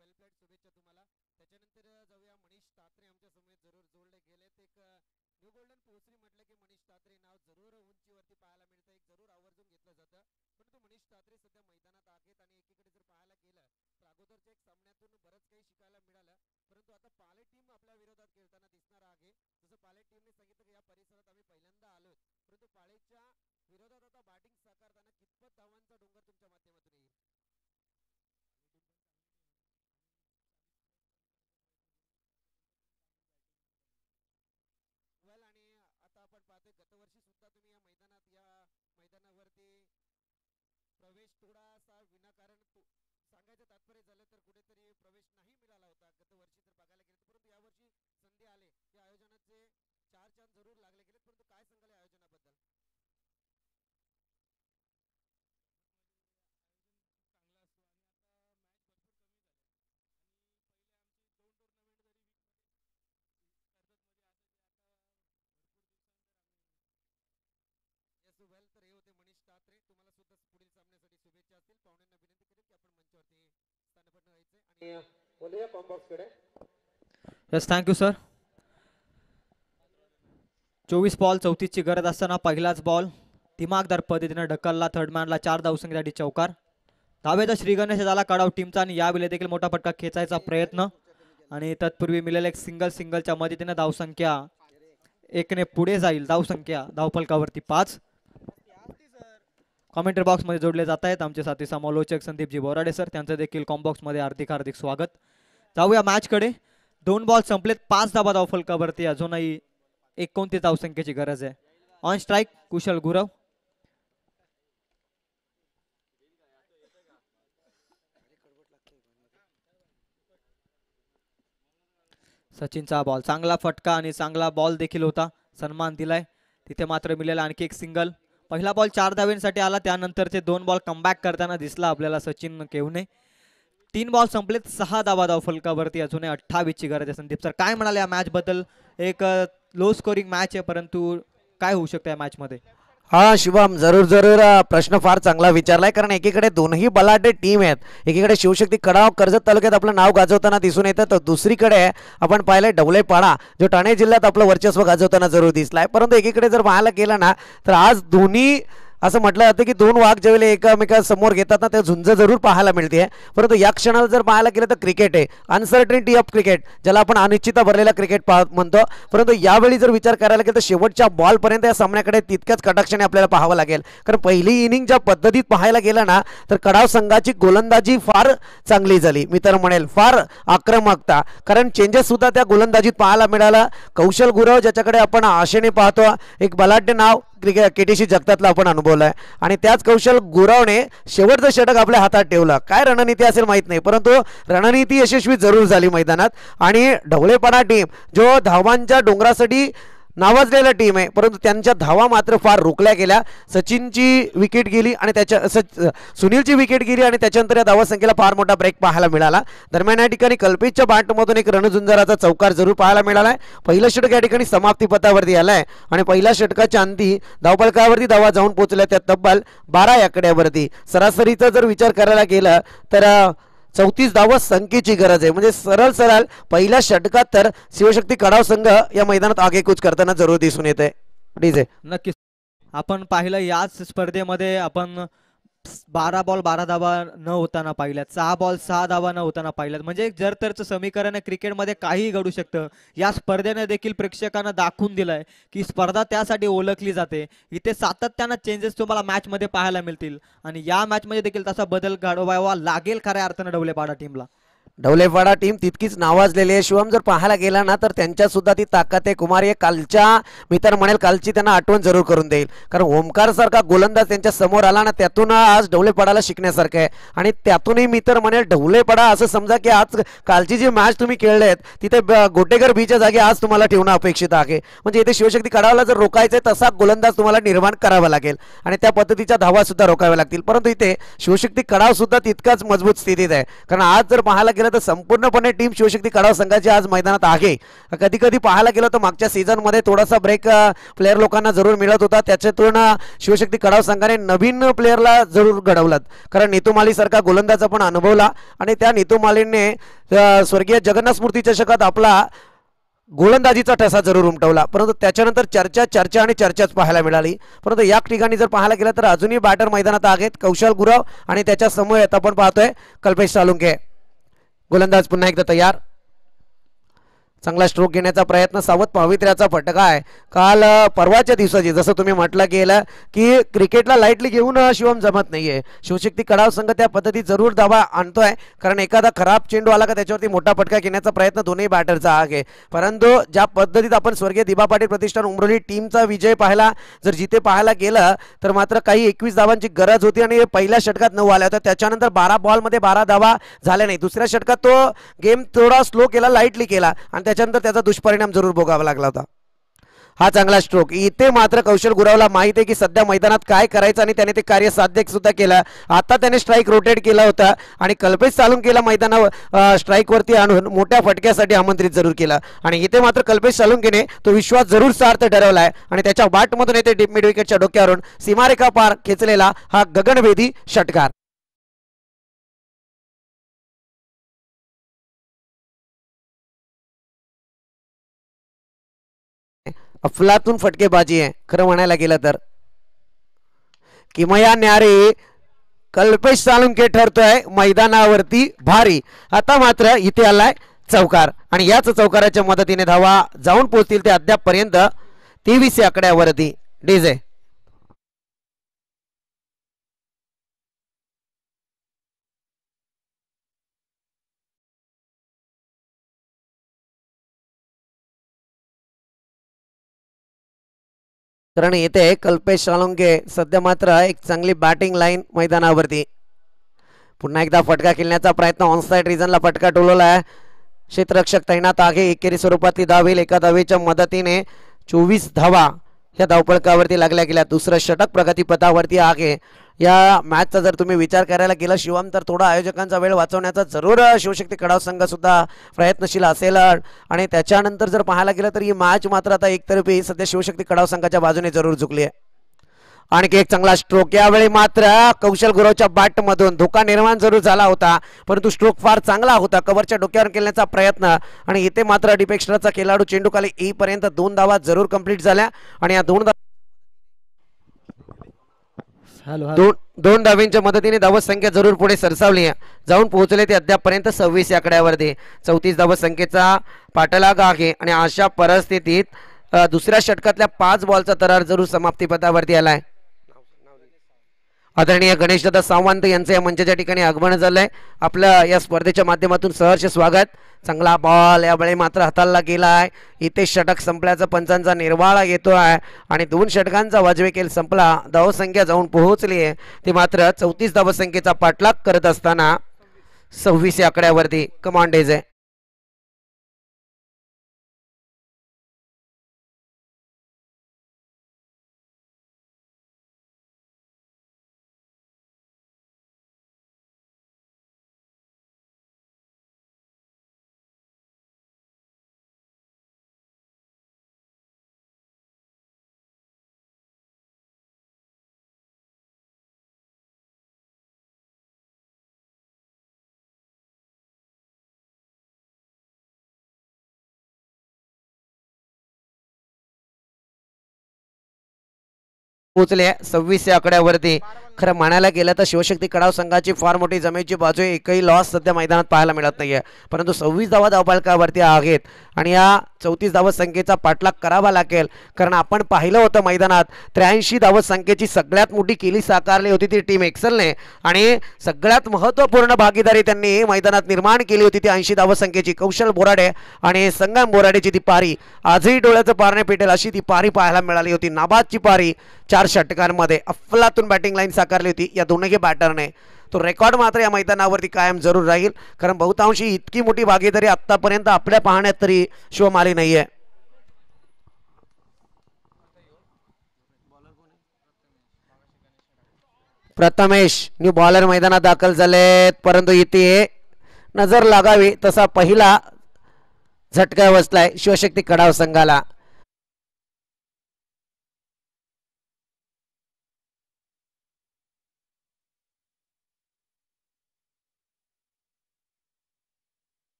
वेल प्लेड शुभेच्छा तुम्हाला. त्याच्यानंतर जाऊया मनीष तात्रे आमच्या समोर जरूर जोडले गेलेत. एक न्यू गोल्डन पोसरी म्हटलं की मनीष तात्रे नाव जरूर उंचीवरती पाहायला मिळतं एक जरूर आवर्जून घेतलं जातं परंतु मनीष तात्रे सध्या मैदानात आहेत आणि एकीकडे जर पाहायला गेलं तर अगोदरच्या एक सामन्यातून बरंच काही शिकायला मिळालं परंतु आता पाले टीम आपल्या विरोधात खेळताना दिसणार आहे. जसं पाले टीमने सांगितलं की या परिसरात आम्ही पहिल्यांदा आलोय परंतु पालेच्या विरोधात आता बॅटिंग साकारताना कितपत धावांचा डोंगर तुमच्या माध्यमातून येईल. आणि आता आपण पाहतोय गतवर्षी सुद्धा तुम्ही या मैदानावरती प्रवेश थोडासा विनाकारण सांगायचं तात्पर्य झालं तर कुठेतरी प्रवेश नाही मिळाला होता गतवर्षी तर बघायला गेलं परंतु यावर्षी संधी आले या आयोजनाचे 4 चांद जरूर लागले गेले परंतु काय सांगाल या आयोजनाबद्दल. वेल तर हे होते मनीष तात्रे तुम्हाला सुद्धा पुढील सामन्यासाठी शुभेच्छा असतील. पाहुण्यांना विनंती करेन की आपण मंचावरती स्थानपन्न व्हायचे आणि बोलूया कॉम्बॉक्स कडे. Yes thank you sir. 24 बॉल 34 ची गरज असताना पहिलाच बॉल दिमागदार पद्धतीने ढकलला थर्ड मॅनला 4 धावसंख्येसाठी चौकार धावेचा श्री गणेश झाला कडाव टीमचा आणि यावेळी देखील मोठा फटका खेचायचा प्रयत्न आणि तत्पूर्वी मिळालेला एक सिंगलच्या मदतीने धावसंख्या 1 ने पुढे जाईल. धावसंख्या धावफलकावरती 5. कॉमेंट्री बॉक्स मध्ये जोडले जात आहेत आमचे साथी समालोचक संदीपजी बोराडे सर त्यांचं देखील कॉम्बॉक्स मध्ये हार्दिक स्वागत. जाऊया मॅच कडे. 2 बॉल संपलेत 5 धावा धावफलकावरती अजूनही 29 धावसंख्येची गरज आहे. ऑन स्ट्राईक कुशल गुरव. सचिनचा बॉल चांगला फटका आणि चांगला बॉल देखील होता सन्मान दिलाय तिथे मात्र मिळाला आणखी एक सिंगल. पहिला बॉल 4 धावेंसाठी आला त्यानंतरचे 2 बॉल कमबॅक करताना दिसला आपल्याला सचिन केवने. 3 बॉल संपलेत 6 धावा धावफलकावरती अजूनही 28 ची गरज आहे. संदीप सर काय म्हणाले या मॅच बद्दल. एक लो स्कोरिंग मॅच आहे परंतु काय होऊ शकतं या मॅच मध्ये. हा शिवम जरूर प्रश्न फार चांगला विचारलाय कारण एकीकडे दोनही बलाढ्य टीम आहेत. एकीकडे शिवशक्ती कडाव कर्जत तालुक्यात आपलं नाव गाजवताना दिसून येतं तर दुसरीकडे आपण पाहिलंय ढवळेपाडा जो ठाणे जिल्ह्यात आपलं वर्चस्व गाजवताना जरूर दिसलाय. परंतु एकीकडे जर पाहायला गेलं ना तर आज दोन्ही असं म्हटलं जातं की 2 वाघ ज्यावेळेला एकमेकांसमोर घेतात ना ते झुंज जरूर पाहायला मिळते. परंतु या क्षणाला जर पाहायला गेलं तर क्रिकेट आहे अनसर्टनिटी ऑफ क्रिकेट ज्याला आपण अनिश्चितता भरलेला क्रिकेट म्हणतो. परंतु यावेळी जर विचार करायला गेलं तर शेवटच्या बॉलपर्यंत या सामन्याकडे तितक्याच कटाक्षाने आपल्याला पाहावं लागेल कारण पहिली इनिंग ज्या पद्धतीत पाहायला गेलं ना तर कडाव संघाची गोलंदाजी फार चांगली झाली. मी तर म्हणेल फार आक्रमकता कारण चेंजेस सुद्धा त्या गोलंदाजीत पाहायला मिळाला. कौशल गुरव ज्याच्याकडे आपण आशेने पाहतो एक बलाढ्य नाव केटीसी जगतातला आपण अनुभवलाय आणि त्याच कौशल गुरावने शेवटचं षटक आपल्या हातात ठेवलं. काय रणनीती असेल माहित नाही, परंतु रणनीती यशस्वी जरूर झाली मैदानात. आणि ढवळेपणा टीम जो धावांच्या डोंगरासाठी नावाजलेला टीम आहे, परंतु त्यांच्या धावा मात्र फार रोखल्या गेल्या. सचिनची विकेट गेली आणि सुनीलची विकेट गेली आणि त्याच्यानंतर या धावा संख्येला फार मोठा ब्रेक पाहायला मिळाला. दरम्यान या ठिकाणी कल्पेशच्या बॅटमधून एक रणझुंजाराचा चौकार जरूर पाहायला मिळाला आहे. पहिलं षटक या ठिकाणी समाप्ती पथावरती आलाय आणि पहिल्या षटकाच्या अंती धावफलकावरती धावा जाऊन पोहोचल्या त्या तब्बल 12 आकड्यावरती. सरासरीचा जर विचार करायला गेला तर 34 धावा संख्येची गरज आहे. म्हणजे सरळ पहिल्या षटकात तर शिवशक्ती कडाव संघ या मैदानात आगेकूच करताना जरूर दिसून येते. डीजे नक्कीच आपण पाहिलं याच स्पर्धेमध्ये आपण 12 बॉल 12 धावा न होताना पाहिल्यात, 6 बॉल 6 धावा न होताना पाहिल्यात. म्हणजे जर तरचं समीकरण क्रिकेटमध्ये काहीही घडू शकतं. या स्पर्धेने देखील प्रेक्षकांना दाखवून दिलंय की स्पर्धा त्यासाठी ओळखली जाते. इथे सातत्यानं चेंजेस तुम्हाला मॅच मध्ये पाहायला मिळतील आणि या मॅच मध्ये देखील तसा बदल घडवावा लागेल खऱ्या अर्थानं ढवळेपाडा टीमला. ढवळेपाडा टीम तितकीच नावाजलेली आहे. शिवम जर पाहायला गेला ना तर त्यांच्या सुद्धा ती ताकद आहे. कुमार हे कालच्या मी तर म्हणेल कालची त्यांना आठवण जरूर करून देईल, कारण ओमकार सारखा गोलंदाज त्यांच्या समोर आला ना, त्यातून आज ढवळेपाडाला शिकण्यासारखं आहे. आणि त्यातूनही मी तर म्हणेल ढवळेपाडा असं समजा की आज कालची जी मॅच तुम्ही खेळलेत तिथे गोटेकर बीच्या जागी आज तुम्हाला ठेवणं अपेक्षित आहे. म्हणजे इथे शिवशक्ती कडावला जर रोखायचं आहे तसा गोलंदाज तुम्हाला निर्माण करावा लागेल आणि त्या पद्धतीच्या धावा सुद्धा रोखाव्या लागतील. परंतु इथे शिवशक्ती कडाव सुद्धा तितकाच मजबूत स्थितीत आहे, कारण आज जर पाहायला गेलं तर संपूर्णपणे टीम शिवशक्ती कडाव संघाची आज मैदानात आहे. कधी कधी पाहायला गेलं तर मागच्या सीझन मध्ये थोडासा ब्रेक प्लेयर लोकांना जरूर मिळत होता, त्याच्यातून शिवशक्ती कडाव संघाने नवीन प्लेयरला जरूर घडवलं. कारण नीतू माली सारखा गोलंदाज आपण अनुभवला आणि त्या नीतू मालीने स्वर्गीय जगन्नाथ स्मृती चषकात आपला गोलंदाजीचा ठसा जरूर उमटवला. परंतु त्याच्यानंतर चर्चा आणि चर्चाच पाहायला मिळाली. परंतु या ठिकाणी जर पाहायला गेलं तर अजूनही बॅटर मैदानात आहेत. कौशल गुरव आणि त्याच्या समोर आपण पाहतोय कल्पेश सालुंके. गोलंदाज पुन्हा एकदा तयार. चांगला स्ट्रोक घेण्याचा प्रयत्न. सावध पावित्र्याचा फटका आहे. काल परवाच्या दिवसाची जसं तुम्ही म्हटलं गेलं की क्रिकेटला लाईटली घेऊन शिवम जमत नाहीये. शिवशक्ती कडाव संघ त्या पद्धतीत जरूर धावा आणतोय, कारण एखादा खराब चेंडू आला का त्याच्यावरती मोठा फटका घेण्याचा प्रयत्न दोन्ही बॅटरचा आहे. परंतु ज्या पद्धतीत आपण स्वर्गीय दिबा पाटील प्रतिष्ठान उमरोली टीमचा विजय पाहायला जर जिथे पाहायला गेलं तर मात्र काही 21 धावांची गरज होती आणि पहिल्या षटकात 9 आल्या होत्या. त्याच्यानंतर 12 बॉलमध्ये 12 धावा झाल्या नाही. दुसऱ्या षटकात तो गेम थोडा स्लो केला, लाईटली केला आणि त्याच्यानंतर त्याचा दुष्परिणाम जरूर भोगावा लागला होता. हा चांगला स्ट्रोक. इथे मात्र कौशल गुरावला माहिती आहे की सध्या मैदानात काय करायचं आणि त्याने ते कार्य साध्य सुद्धा केलं. आता त्याने स्ट्राईक रोटेट केला होता आणि कल्पेश सालुंकेला मैदानावर स्ट्राईकवरती आणून मोठ्या फटक्यासाठी आमंत्रित जरूर केलं आणि इथे मात्र कल्पेश सालुंकेने तो विश्वास जरूर सार्थ ठरवलाय आणि त्याच्या बॅटमधून येते डीप मिड विकेटच्या डोक्यावरून सीमारेखा पार खेचलेला हा गगनभेदी षटकार. अफलातून फटकेबाजी आहे खरं म्हणायला गेलं तर. किमया न्यारी कल्पेश सालुंके ठरतोय मैदानावरती भारी. आता मात्र इथे आलाय चौकार आणि याच चौकाराच्या मदतीने धावा जाऊन पोहोचतील ते अद्याप पर्यंत 23 आकड्यावरती. डीजे कारण येथे कल्पेश सालुंके सध्या मात्र एक चांगली बॅटिंग लाईन मैदानावरती. पुन्हा एकदा फटका खेळण्याचा प्रयत्न. ऑनसाइड रिजनला फटका टोलवला आहे. क्षेत्ररक्षक तैनात आहे. एकेरी स्वरूपातली धाव येईल. एका धावेच्या मदतीने 24 धावा या धावपळकावरती लागल्या गेल्या. दुसरं षटक प्रगतीपथावरती आहे. या मॅचचा जर तुम्ही विचार करायला गेला शिवम तर थोडा आयोजकांचा वेळ वाचवण्याचा जरूर शिवशक्ती कडाव संघ सुद्धा प्रयत्नशील असेल आणि त्याच्यानंतर जर पाहायला गेलं तर ही मॅच मात्र आता एकतर्फी सध्या शिवशक्ती कडाव संघाच्या बाजूने जरूर झुकली आहे. आणखी एक चांगला स्ट्रोक. यावेळी मात्र कौशल गुरवच्या बॅटमधून धोका निर्माण जरूर झाला होता, परंतु स्ट्रोक फार चांगला होता. कव्हरच्या डोक्यावर केल्याचा प्रयत्न आणि इथे मात्र डीप एक्स्ट्राचा खेळाडू चेंडू खाली येईपर्यंत 2 धावा जरूर कंप्लीट झाल्या आणि या 2 धावींच्या मदतीने धावत संख्या जरूर पुढे सरसावली जाऊन पोहोचले ते अद्यापपर्यंत 26 आकड्यावरती. 34 धावत संख्येचा पाठलाग आहे आणि अशा परिस्थितीत दुसऱ्या षटकातल्या 5 बॉलचा तरार जरूर समाप्ती पथावरती आलाय. आदरणीय गणेशदादा सावंत यांचं या मंचाच्या ठिकाणी आगमन झालंय. आपलं या स्पर्धेच्या माध्यमातून सहर्ष स्वागत. चांगला बॉल यावेळी मात्र हाताळला गेलाय. इथे षटक संपल्याचा पंचांचा निर्वाळा येतोय आणि 2 षटकांचा वाजवेखेल संपला. धावसंख्या जाऊन पोहोचली आहे ती मात्र 34 धावसंख्येचा पाठलाग करत असताना 26 या आकड्यावरती. कमांड डेजे पोहोचले 26 या आकड्यावरती. खरं म्हणायला गेलं तर शिवशक्ती कडाव संघाची फार मोठी जमेची बाजू आहे. एकही लॉस सध्या मैदानात पाहायला मिळत नाहीये, परंतु 26 धावा धावफलकावरती आहेत आणि या 34 धावत संख्येचा पाठलाग करावा लागेल. कारण आपण पाहिलं होतं मैदानात 83 धावत संख्येची सगळ्यात मोठी केली साकारली होती ती टीम एक्सेलने आणि सगळ्यात महत्त्वपूर्ण भागीदारी त्यांनी मैदानात निर्माण केली होती ती 80 धावत संख्येची. कौशल बोराडे आणि संगम बोराडेची ती पारी आजही डोळ्याचं पारणे पेटेल अशी ती पारी पाहायला मिळाली होती. नाबादची पारी 4 षटकांमध्ये अफलातून बॅटिंग लाईन साकारली होती या दोन्ही बॅटरने. तो रेकॉर्ड मात्र या मैदानावरती कायम जरूर राहील, कारण बहुतांशी इतकी मोठी भागीदारी आतापर्यंत आपल्या पाहण्यात तरी शिवम आली नाहीये. प्रथमेश न्यू बॉलर मैदानात दाखल झालेत, परंतु इथे नजर लागावी तसा पहिला झटका बसलाय शिवशक्ती कडाव संघाला.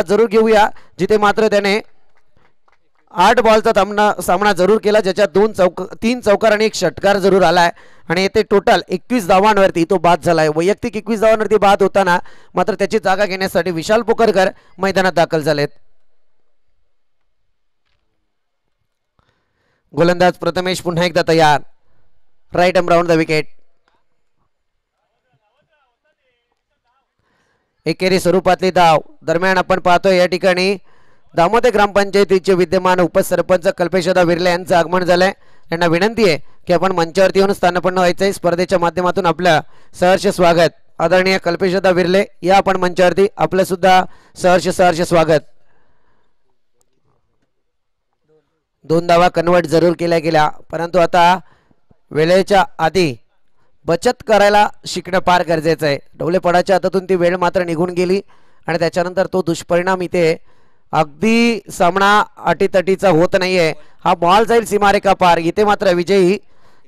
जरूर घेऊया जिथे मात्र त्याने 8 बॉलचा सामना जरूर केला, ज्याच्यात 3 चौकार आणि 1 षटकार जरूर आलाय आणि येथे टोटल 21 धावांवरती तो बाद झालाय. वैयक्तिक 21 धावांवरती बाद होताना मात्र त्याची जागा घेण्यासाठी विशाल पोकरकर मैदानात दाखल झालेत. गोलंदाज प्रथमेश पुन्हा एकदा तयार. Right arm round the wicket. एकेरी स्वरूपातली धाव दरम्यान आपण पाहतोय या ठिकाणी दामोदे ग्रामपंचायतीचे विद्यमान उपसरपंच कल्पेशदा विर्ले यांचं आगमन झालंय. यांना विनंती आहे की आपण मंचावरती येऊन स्थानापन्न व्हायचंय. स्पर्धेच्या माध्यमातून आपलं सहर्ष स्वागत. आदरणीय कल्पेशदा विर्ले या आपण मंचावरती, आपलं सुद्धा सहर्ष स्वागत. 2 धावा कन्वर्ट जरूर केल्या गेल्या, परंतु आता वेळेच्या आधी बचत करायला शिकणं फार गरजेचं आहे. ढवलेपडाच्या हातातून ती वेळ मात्र निघून गेली आणि त्याच्यानंतर तो दुष्परिणाम इथे अगदी सामना अटीतटीचा होत नाहीये. हा बॉल जाईल सीमारेखा पार. इथे मात्र विजयी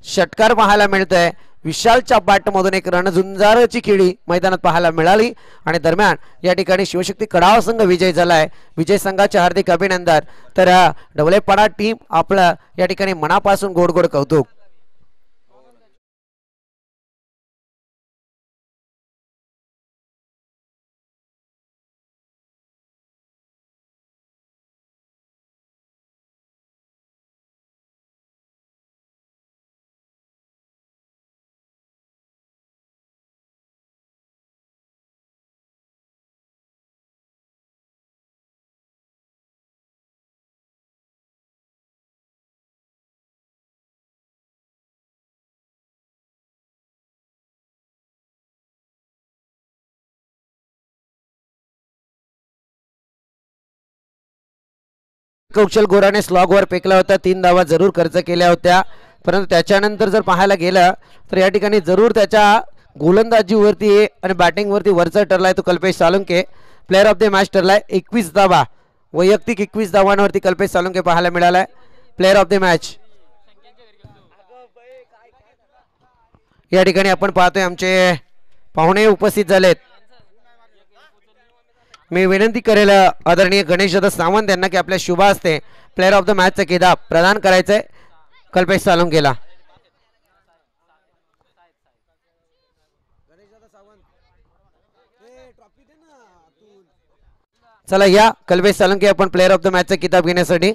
षटकार पाहायला मिळतोय. विशालच्या बॅटमधून एक रणझुंजारची खेळी मैदानात पाहायला मिळाली आणि दरम्यान या ठिकाणी शिवशक्ती कडाव संघ विजय झालाय. विजय संघाचे हार्दिक अभिनंदन. तर ढवलेपडा टीम आपलं या ठिकाणी मनापासून गोड गोड कौतुक. कौशल गोराने स्लॉगवर फेकला होता. 3 धावा जरूर खर्च केल्या होत्या, परंतु त्याच्यानंतर जर पाहायला गेलं तर या ठिकाणी जरूर त्याच्या गोलंदाजीवरती आणि बॅटिंगवरती वरचा ठरलाय तो Kalpesh Salunke. Player of the match ठरलाय. 21 धावा वैयक्तिक 21 धावांवरती कल्पेश सालुंके पाहायला मिळालाय. प्लेअर ऑफ द मॅच या ठिकाणी आपण पाहतोय आमचे पाहुणे उपस्थित झालेत. मी विनंती करेल आदरणीय गणेश दादा सावंत यांना की आपल्या शुभ हस्ते प्लेअर ऑफ द मॅचचा किताब प्रदान करायचंय कल्पेश साळुंकेला. चला या कल्पेश साळुंके आपण प्लेअर ऑफ द मॅचचा किताब घेण्यासाठी.